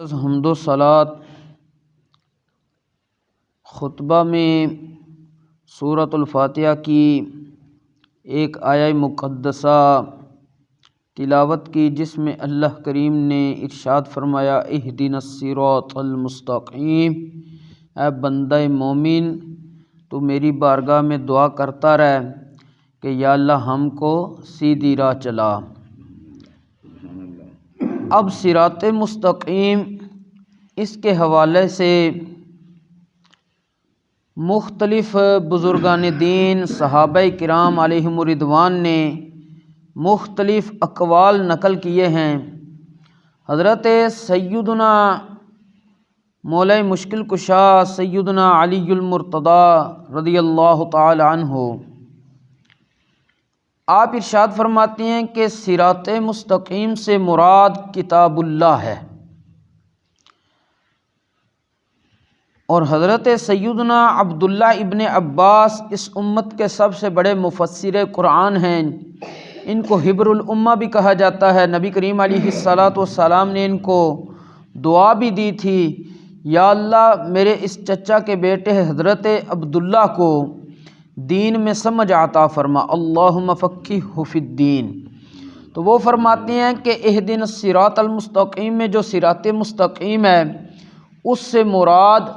حمد و صلات خطبہ میں سورۃ الفاتحہ کی ایک آیہ مقدسہ تلاوت کی، جس میں اللہ کریم نے ارشاد فرمایا اہدنا الصراط المستقیم۔ اے بندہ مومن، تو میری بارگاہ میں دعا کرتا رہ کہ یا اللہ ہم کو سیدھی راہ چلا۔ اب صراط مستقیم اس کے حوالے سے مختلف بزرگان دین صحابہ کرام علیہم الرضوان نے مختلف اقوال نقل کیے ہیں۔ حضرت سیدنا مولا مشکل کشا سیدنا علی المرتضی رضی اللہ تعالی عنہ آپ ارشاد فرماتے ہیں کہ صراط مستقیم سے مراد کتاب اللہ ہے، اور حضرت سیدنا عبداللہ ابن عباس اس امت کے سب سے بڑے مفسر قرآن ہیں، ان کو حبر الامہ بھی کہا جاتا ہے۔ نبی کریم علیہ السلام نے ان کو دعا بھی دی تھی، یا اللہ میرے اس چچا کے بیٹے حضرت عبداللہ کو دین میں سمجھ عطا فرما، اللہم فقہہ فی الدین۔ تو وہ فرماتے ہیں کہ اہدنا الصراط المستقیم میں جو صراط مستقیم ہے اس سے مراد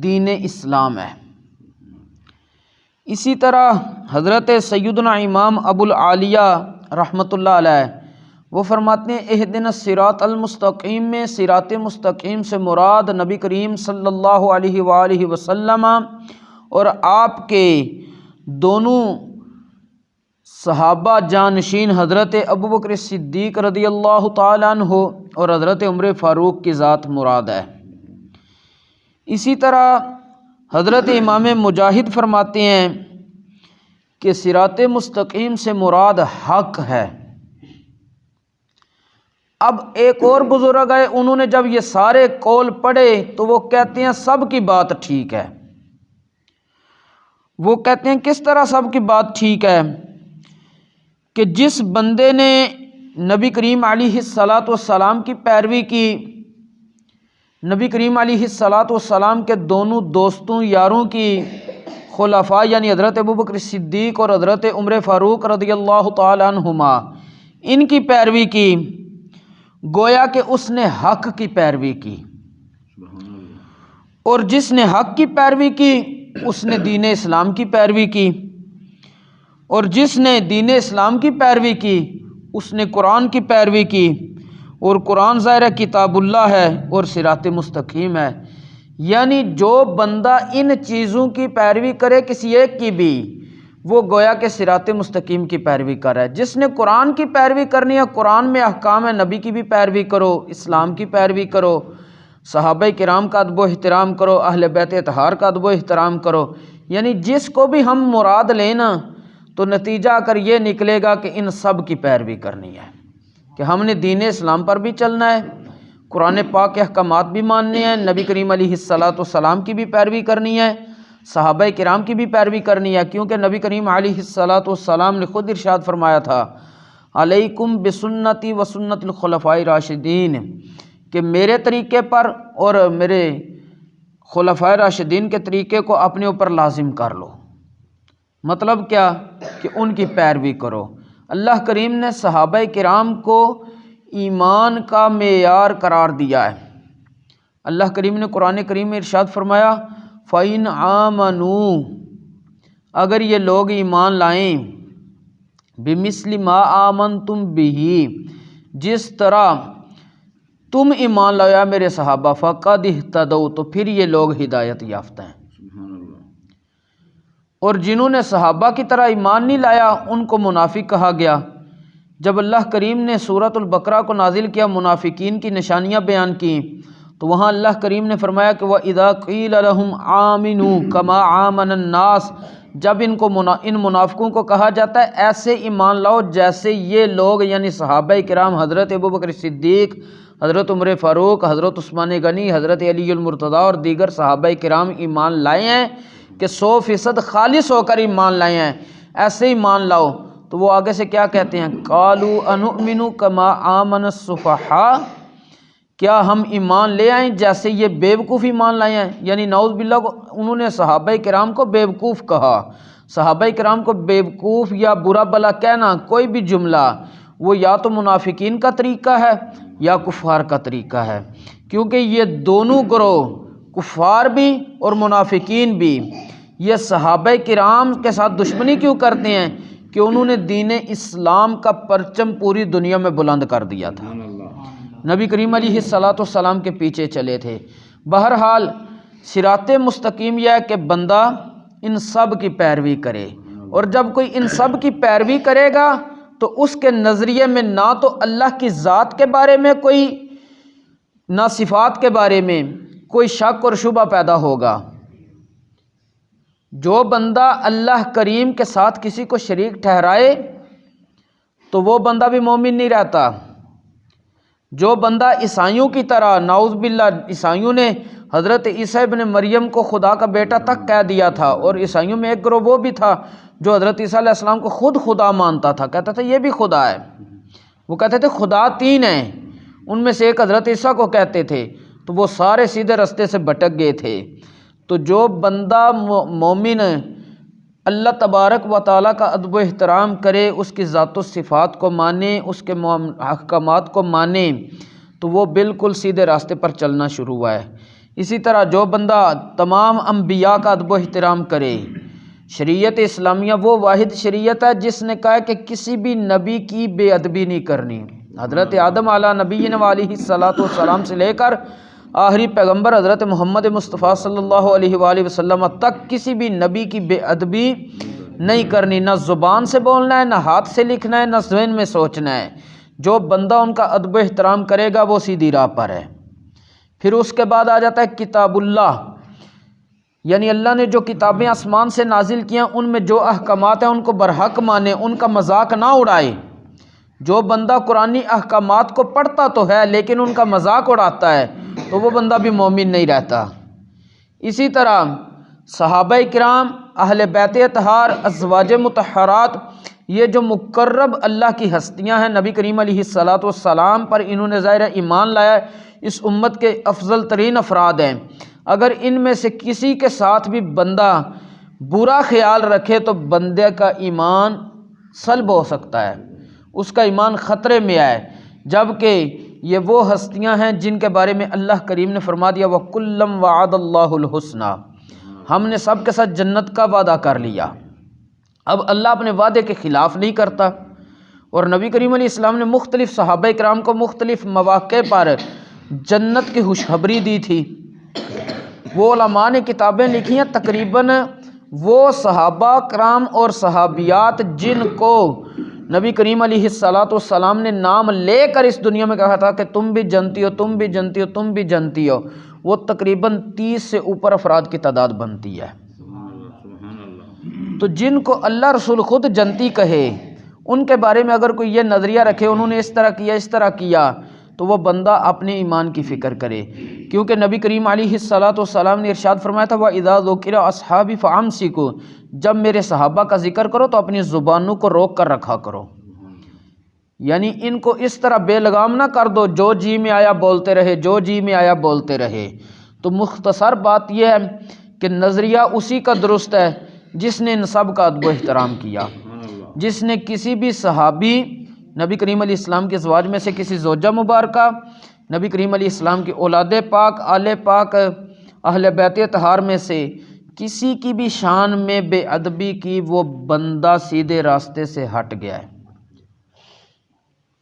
دین اسلام ہے۔ اسی طرح حضرت سیدنا امام ابو العالیہ رحمۃ اللہ علیہ وہ فرماتے ہیں اہدنا الصراط المستقیم میں صراط مستقیم سے مراد نبی کریم صلی اللہ علیہ وآلہ وسلم اور آپ کے دونوں صحابہ جانشین حضرت ابوبکر صدیق رضی اللہ تعالی عنہ اور حضرت عمر فاروق کی ذات مراد ہے۔ اسی طرح حضرت امام مجاہد فرماتے ہیں کہ صراط مستقیم سے مراد حق ہے۔ اب ایک اور بزرگ ہے، انہوں نے جب یہ سارے قول پڑھے تو وہ کہتے ہیں سب کی بات ٹھیک ہے۔ وہ کہتے ہیں کس طرح سب کی بات ٹھیک ہے؟ کہ جس بندے نے نبی کریم علیہ السلام کی پیروی کی، نبی کریم علیہ السلام کے دونوں دوستوں یاروں کی، خلفاء یعنی حضرت ابوبکر صدیق اور حضرت عمر فاروق رضی اللہ تعالی عنہما، ان کی پیروی کی، گویا کہ اس نے حق کی پیروی کی، اور جس نے حق کی پیروی کی اس نے دین اسلام کی پیروی کی، اور جس نے دین اسلام کی پیروی کی اس نے قرآن کی پیروی کی، اور قرآن ظاہر کتاب اللہ ہے اور صراط مستقیم ہے۔ یعنی جو بندہ ان چیزوں کی پیروی کرے کسی ایک کی بھی، وہ گویا کہ صراط مستقیم کی پیروی کر رہا ہے۔ جس نے قرآن کی پیروی کرنی ہے، قرآن میں احکام ہے، نبی کی بھی پیروی کرو، اسلام کی پیروی کرو، صحابہ کرام کا ادب و احترام کرو، اہل بیت اطہار کا ادب و احترام کرو، یعنی جس کو بھی ہم مراد لینا تو نتیجہ اگر یہ نکلے گا کہ ان سب کی پیروی کرنی ہے، کہ ہم نے دین اسلام پر بھی چلنا ہے، قرآن پاک کے احکامات بھی ماننے ہیں، نبی کریم علیہ السلام کی بھی پیروی کرنی ہے، صحابہ کرام کی بھی پیروی کرنی ہے، کیونکہ نبی کریم علیہ السلام نے خود ارشاد فرمایا تھا علیکم بسنتی و سنت الخلفاء راشدین، کہ میرے طریقے پر اور میرے خلفاء راشدین کے طریقے کو اپنے اوپر لازم کر لو۔ مطلب کیا؟ کہ ان کی پیروی کرو۔ اللہ کریم نے صحابہ کرام کو ایمان کا معیار قرار دیا ہے۔ اللہ کریم نے قرآن کریم میں ارشاد فرمایا فَإِنْ آمَنُوا، اگر یہ لوگ ایمان لائیں، بِمِثْلِ مَا آمَنْتُمْ بِهِ، جس طرح تم ایمان لایا میرے صحابہ، فَقَدْ اهْتَدَوْا، تو پھر یہ لوگ ہدایت یافتہ ہیں۔ اور جنہوں نے صحابہ کی طرح ایمان نہیں لایا ان کو منافق کہا گیا۔ جب اللہ کریم نے سورۃ البقرہ کو نازل کیا، منافقین کی نشانیاں بیان کی، تو وہاں اللہ کریم نے فرمایا کہ وَإِذَا قِيلَ لَهُمْ آمِنُوا كَمَا آمَنَ النَّاسِ، جب ان منافقوں کو کہا جاتا ہے ایسے ایمان لاؤ جیسے یہ لوگ یعنی صحابہ کرام حضرت ابوبکر صدیق، حضرت عمر فاروق، حضرت عثمان غنی، حضرت علی المرتضی اور دیگر صحابہ کرام ایمان لائے ہیں، کہ 100% خالص ہو کر ایمان لائے ہیں، ایسے ایمان لاؤ۔ تو وہ آگے سے کیا کہتے ہیں؟ قالوا انؤمن کما آمن السفہاء، کیا ہم ایمان لے آئیں جیسے یہ بیوقوف ایمان لائے ہیں؟ یعنی نعوذ باللہ کو انہوں نے صحابہ کرام کو بیوقوف کہا۔ صحابہ کرام کو بیوقوف یا برا بلا کہنا کوئی بھی جملہ وہ یا تو منافقین کا طریقہ ہے یا کفار کا طریقہ ہے، کیونکہ یہ دونوں گروہ کفار بھی اور منافقین بھی یہ صحابہ کرام کے ساتھ دشمنی کیوں کرتے ہیں؟ کہ انہوں نے دین اسلام کا پرچم پوری دنیا میں بلند کر دیا تھا، نبی کریم علیہ الصلاۃ والسلام کے پیچھے چلے تھے۔ بہرحال صراط مستقیم یہ ہے کہ بندہ ان سب کی پیروی کرے، اور جب کوئی ان سب کی پیروی کرے گا تو اس کے نظریے میں نہ تو اللہ کی ذات کے بارے میں کوئی، نہ صفات کے بارے میں کوئی شک اور شبہ پیدا ہوگا۔ جو بندہ اللہ کریم کے ساتھ کسی کو شریک ٹھہرائے تو وہ بندہ بھی مومن نہیں رہتا۔ جو بندہ عیسائیوں کی طرح، نعوذ باللہ، عیسائیوں نے حضرت عیسیٰ ابن مریم کو خدا کا بیٹا تک کہہ دیا تھا، اور عیسائیوں میں ایک گروہ وہ بھی تھا جو حضرت عیسیٰ علیہ السلام کو خود خدا مانتا تھا، کہتا تھا یہ بھی خدا ہے۔ وہ کہتے تھے خدا تین ہیں، ان میں سے ایک حضرت عیسیٰ کو کہتے تھے، تو وہ سارے سیدھے رستے سے بھٹک گئے تھے۔ تو جو بندہ مومن اللہ تبارک و تعالیٰ کا ادب و احترام کرے، اس کی ذات و صفات کو مانے، اس کے احکامات کو مانے، تو وہ بالکل سیدھے راستے پر چلنا شروع ہوا ہے۔ اسی طرح جو بندہ تمام انبیاء کا ادب و احترام کرے، شریعت اسلامیہ وہ واحد شریعت ہے جس نے کہا ہے کہ کسی بھی نبی کی بے ادبی نہیں کرنی۔ حضرت آدم علیہ نبینا علیہ الصلاۃ والسلام سے لے کر آخری پیغمبر حضرت محمد مصطفیٰ صلی اللہ علیہ وآلہ وسلم تک کسی بھی نبی کی بے ادبی نہیں کرنی، نہ زبان سے بولنا ہے، نہ ہاتھ سے لکھنا ہے، نہ ذہن میں سوچنا ہے۔ جو بندہ ان کا ادب و احترام کرے گا وہ سیدھی راہ پر ہے۔ پھر اس کے بعد آ جاتا ہے کتاب اللہ، یعنی اللہ نے جو کتابیں آسمان سے نازل کیا ان میں جو احکامات ہیں ان کو برحق مانے، ان کا مذاق نہ اڑائے۔ جو بندہ قرآنی احکامات کو پڑھتا تو ہے لیکن ان کا مذاق اڑاتا ہے تو وہ بندہ بھی مومن نہیں رہتا۔ اسی طرح صحابہ کرام، اہل بیت اطہار، ازواج مطہرات، یہ جو مقرب اللہ کی ہستیاں ہیں، نبی کریم علیہ الصلاۃ والسلام پر انہوں نے ظاہر ایمان لایا ہے، اس امت کے افضل ترین افراد ہیں۔ اگر ان میں سے کسی کے ساتھ بھی بندہ برا خیال رکھے تو بندے کا ایمان سلب ہو سکتا ہے، اس کا ایمان خطرے میں آئے، جبکہ یہ وہ ہستیاں ہیں جن کے بارے میں اللہ کریم نے فرما دیا وَكُلًّا وَعَدَ اللَّهُ الْحُسْنَى، ہم نے سب کے ساتھ جنت کا وعدہ کر لیا۔ اب اللہ اپنے وعدے کے خلاف نہیں کرتا، اور نبی کریم علیہ السلام نے مختلف صحابہ کرام کو مختلف مواقع پر جنت کی خوشخبری دی تھی۔ وہ علماء نے کتابیں لکھی ہیں، تقریباً وہ صحابہ کرام اور صحابیات جن کو نبی کریم علیہ الصلاۃ والسلام نے نام لے کر اس دنیا میں کہا تھا کہ تم بھی جنتی ہو، تم بھی جنتی ہو، تم بھی جنتی ہو، وہ تقریباً 30 سے اوپر افراد کی تعداد بنتی ہے۔ تو جن کو اللہ رسول خود جنتی کہے، ان کے بارے میں اگر کوئی یہ نظریہ رکھے انہوں نے اس طرح کیا، اس طرح کیا، تو وہ بندہ اپنے ایمان کی فکر کرے، کیونکہ نبی کریم علیہ الصلاۃ والسلام نے ارشاد فرمایا تھا وَإِذَا ذُكِرَ أَصْحَابِي فَأَمْسِكُوا، جب میرے صحابہ کا ذکر کرو تو اپنی زبانوں کو روک کر رکھا کرو، یعنی ان کو اس طرح بے لگام نہ کر دو جو جی میں آیا بولتے رہے، جو جی میں آیا بولتے رہے۔ تو مختصر بات یہ ہے کہ نظریہ اسی کا درست ہے جس نے ان سب کا ادب و احترام کیا، جس نے کسی بھی صحابی، نبی کریم علیہ السلام کے ازواج میں سے کسی زوجہ مبارکہ، نبی کریم علیہ السلام کی اولاد پاک، آل پاک، اہل بیت اطہار میں سے کسی کی بھی شان میں بے ادبی کی، وہ بندہ سیدھے راستے سے ہٹ گیا ہے۔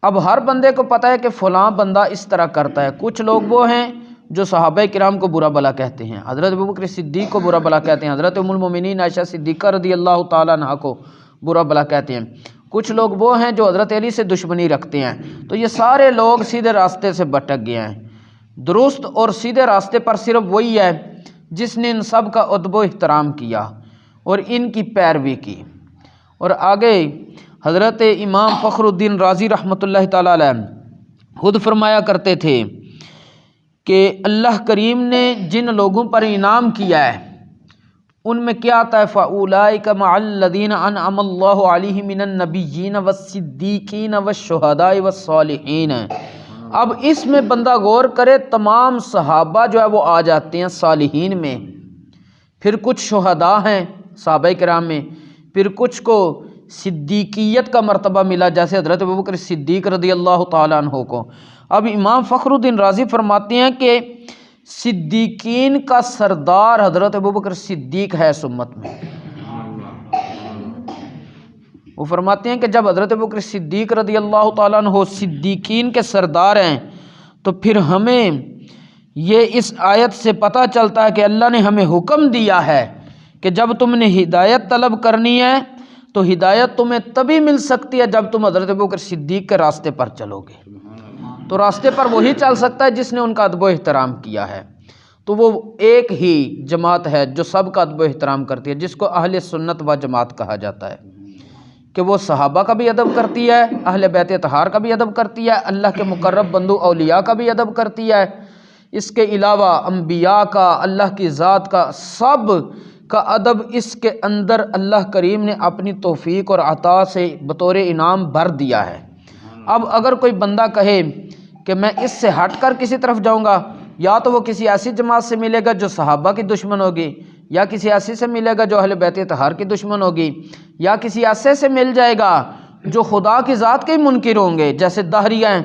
اب ہر بندے کو پتہ ہے کہ فلاں بندہ اس طرح کرتا ہے۔ کچھ لوگ وہ ہیں جو صحابہ کرام کو برا بلا کہتے ہیں، حضرت ابوبکر صدیق کو برا بلا کہتے ہیں، حضرت ام المومنین عائشہ صدیقہ رضی اللہ تعالیٰ عنہا کو برا بلا کہتے ہیں۔ کچھ لوگ وہ ہیں جو حضرت علی سے دشمنی رکھتے ہیں۔ تو یہ سارے لوگ سیدھے راستے سے بھٹک گئے ہیں۔ درست اور سیدھے راستے پر صرف وہی ہے جس نے ان سب کا ادب و احترام کیا اور ان کی پیروی کی۔ اور آگے حضرت امام فخر الدین رازی رحمۃ اللہ تعالیٰ علیہ خود فرمایا کرتے تھے کہ اللہ کریم نے جن لوگوں پر انعام کیا ہے ان میں کیا آتا ہے فَأُولَٰئِكَ مَعَ الَّذِينَ أَنْعَمَ اللَّهُ عَلَيْهِم مِّنَ النَّبِيِّينَ وَالصِّدِّيقِينَ وَالشُّهَدَاءِ وَالصَّالِحِينَ، اب اس میں بندہ غور کرے، تمام صحابہ جو ہے وہ آ جاتے ہیں صالحین میں، پھر کچھ شہداء ہیں صحابہ کرام میں، پھر کچھ کو صدیقیت کا مرتبہ ملا جیسے حضرت ابوبکر صدیق رضی اللہ تعالیٰ عنہ کو۔ اب امام فخر الدین رازی فرماتے ہیں کہ صدیقین کا سردار حضرت ابوبکر صدیق ہے اس امت میں۔ وہ فرماتے ہیں کہ جب حضرت ابوبکر صدیق رضی اللہ تعالیٰ عنہ صدیقین کے سردار ہیں تو پھر ہمیں یہ اس آیت سے پتہ چلتا ہے کہ اللہ نے ہمیں حکم دیا ہے کہ جب تم نے ہدایت طلب کرنی ہے تو ہدایت تمہیں تبھی مل سکتی ہے جب تم حضرت ابوبکر صدیق کے راستے پر چلو گے۔ تو راستے پر وہی چل سکتا ہے جس نے ان کا ادب و احترام کیا ہے۔ تو وہ ایک ہی جماعت ہے جو سب کا ادب و احترام کرتی ہے، جس کو اہل سنت و جماعت کہا جاتا ہے، کہ وہ صحابہ کا بھی ادب کرتی ہے، اہل بیت اطہار کا بھی ادب کرتی ہے، اللہ کے مقرب بندو اولیاء کا بھی ادب کرتی ہے، اس کے علاوہ انبیاء کا، اللہ کی ذات کا، سب کا ادب اس کے اندر اللہ کریم نے اپنی توفیق اور عطا سے بطور انعام بھر دیا ہے۔ اب اگر کوئی بندہ کہے کہ میں اس سے ہٹ کر کسی طرف جاؤں گا، یا تو وہ کسی ایسی جماعت سے ملے گا جو صحابہ کی دشمن ہوگی، یا کسی ایسی سے ملے گا جو اہل بیت اطہار کی دشمن ہوگی، یا کسی ایسے سے مل جائے گا جو خدا کی ذات کے ہی منکر ہوں گے جیسے دہریہ ہیں،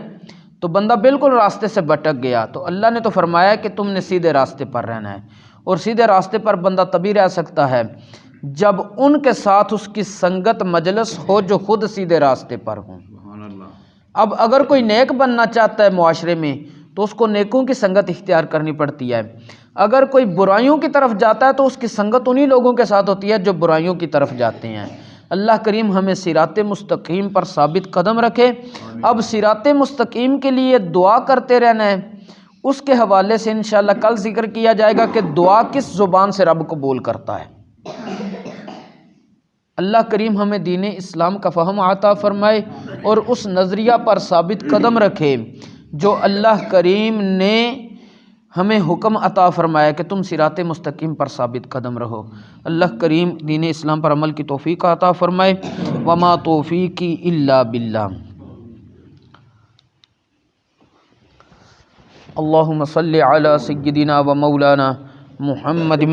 تو بندہ بالکل راستے سے بھٹک گیا۔ تو اللہ نے تو فرمایا کہ تم نے سیدھے راستے پر رہنا ہے، اور سیدھے راستے پر بندہ تبھی رہ سکتا ہے جب ان کے ساتھ اس کی سنگت مجلس ہو جو خود سیدھے راستے پر ہوں۔ اب اگر کوئی نیک بننا چاہتا ہے معاشرے میں تو اس کو نیکوں کی سنگت اختیار کرنی پڑتی ہے، اگر کوئی برائیوں کی طرف جاتا ہے تو اس کی سنگت انہی لوگوں کے ساتھ ہوتی ہے جو برائیوں کی طرف جاتے ہیں۔ اللہ کریم ہمیں صراط مستقیم پر ثابت قدم رکھے۔ اب صراط مستقیم کے لیے دعا کرتے رہنا ہے، اس کے حوالے سے انشاءاللہ کل ذکر کیا جائے گا کہ دعا کس زبان سے رب قبول کرتا ہے۔ اللہ کریم ہمیں دین اسلام کا فہم عطا فرمائے اور اس نظریہ پر ثابت قدم رکھے جو اللہ کریم نے ہمیں حکم عطا فرمایا کہ تم صراط مستقیم پر ثابت قدم رہو۔ اللہ کریم دین اسلام پر عمل کی توفیق عطا فرمائے۔ وما توفیقی الا باللہ۔ اللہم صلی علی سیدنا و مولانا محمد